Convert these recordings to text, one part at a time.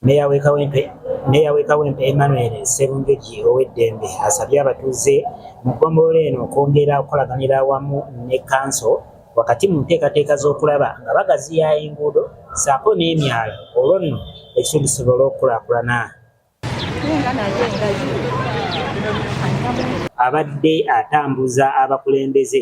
Meya w'e Kawempe Emmanuel Sserunjogi ow'eddembe asabye abatuuze mu ggombolola eno okwongera okukolaganira awamu ne kkanso wakati mu nteekateeka z'okulaba nga bagaziya enguudo ssaako n'emyalo olwo nno ekitundu kisobola okukulaakulana. Abadde atambuza abakulembeze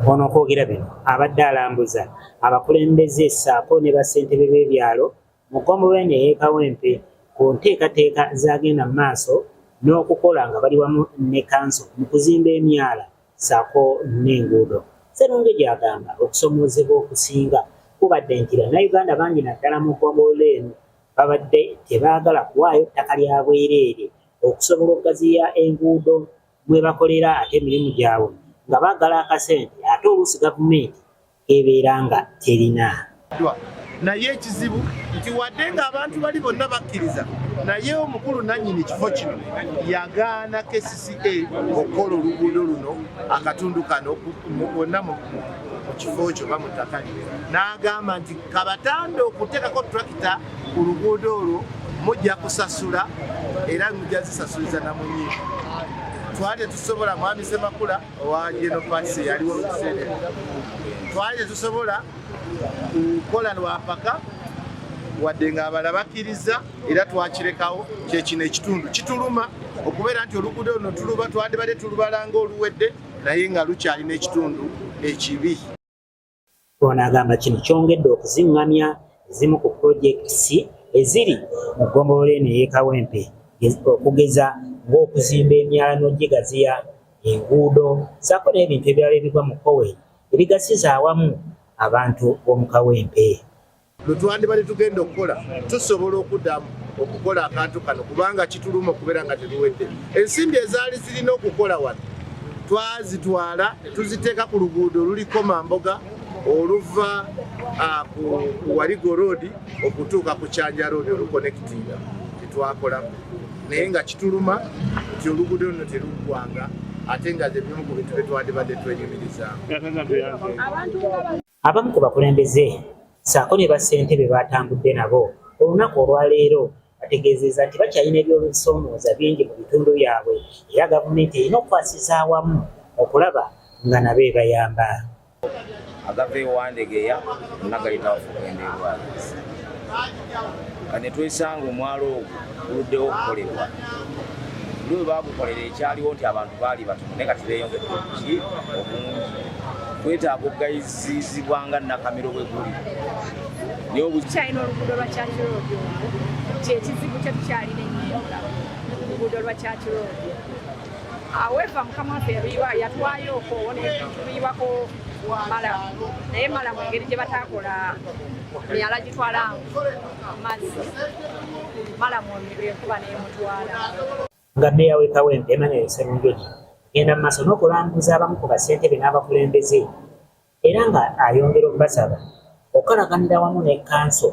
ono okwogera bino abadde alambuza abakulembeze ssaako ne bassentebe b'ebyalo mu ggombolola eno ey'e Kawempe ku nteekateeka zagenda mu maaso n'okukola nga bali wamu ne kkanso mu kuzimba emyala ssaako n'enguudo. Sserunjogi agamba okusoomoozebwa okusinga kubadde nti bannayuganda bangi naddala mu ggombolola eno babadde tebaagala kuwaayo ttaka lya bwereere okusobola okugaziya enguudo mwe bakolera ate emirimu gyabwe nga baagala akasente ate oluusi gavumenti ebeera nga terina. Naye ekizibu nti wadde ng'abantu bali bonna bakkiriza naye omukulu nannyini kifo kino yagaana KCCA okukola oluguudo luno akatundu kano wonna mu kifo kyo ba mu ttaka lye n'agamba nti kabatande okuteekako tulakita ku luguudo olwo mujja kusasula era mujja zisasuliza namunyiivu. Twali tetusobola mwami Ssemakula owa General Party yaliwo mu kiseera twali tetusobola kukola lwapaka wadde ng'abalala bakkiriza era twakirekawo kyekino ekitundu kituluma okubeera nti oluguudo luno tuluba twandibadde tulubalanga oluwedde naye nga lukyalina ekitundu ekibi. Ono agamba kino kyongedde okuziŋŋamya ezimu ku pulojekisi eziri mu ggombolola eno ey'e Kawempe okugeza ng'okuzimba emyala n'ogigaziya enguudo ssaako n'ebintu ebirala ebiva mu Koweri ebigasiza awamu abantu b'omu Kawempe. Lwe twandibadde tugenda okukola tusobola okuddamu okukola akantu kano kubanga kituluma okubeera nga teruwedde. Ensimbi ezaali zirina okukola wano twazitwala tuziteeka ku luguudo luliko Mamboga oluva ku Waligo Road okutuuka ku Kyanja Road olukonekitinga tetwakolamu naye nga kituluma nti oluguudo luno teruggwanga ate nga zebimu ku bintu bye twandibadde twenyumirizaamu. Abamu ku bakulembeze ssaako ne bassentebe batambudde nabo olunaku olwaleero bategeezezza nti bakyalina ebyobusoomooza bingi mu bitundu byabwe era gavumenti erina okukwasiza awamu okulaba nga nabo ebayamba. Agava ewandegeya nagayitawo okugenda ewaabwe kane twesanga omwalo ogwo guluddewo okukolebwa lwe baagukolera ekyaliwo nti abantu baali batono naye kati beeyongedde obuki obungi twetaaga okugayizibwanga Nakamiro bwe guli kyalina oluguudo lwa Kyakiroodi kyekizibu kye tukyalina ennyo oluguudo lwa Kyakiroodi aweeva mukama waffe yatwayo okwo netuyiwako Malamu naye Malamu engeri gye bataakola myala gitwala mazzi Malamu enkuba n'emutwala. Nga mmeeya w'e Kawempe Emmanuel Sserunjogi agenda mu maaso n'okulambuza abamu ku bassentebe n'abakulembeze era nga ayongera okubasaba okukolaganira wamu ne kkanso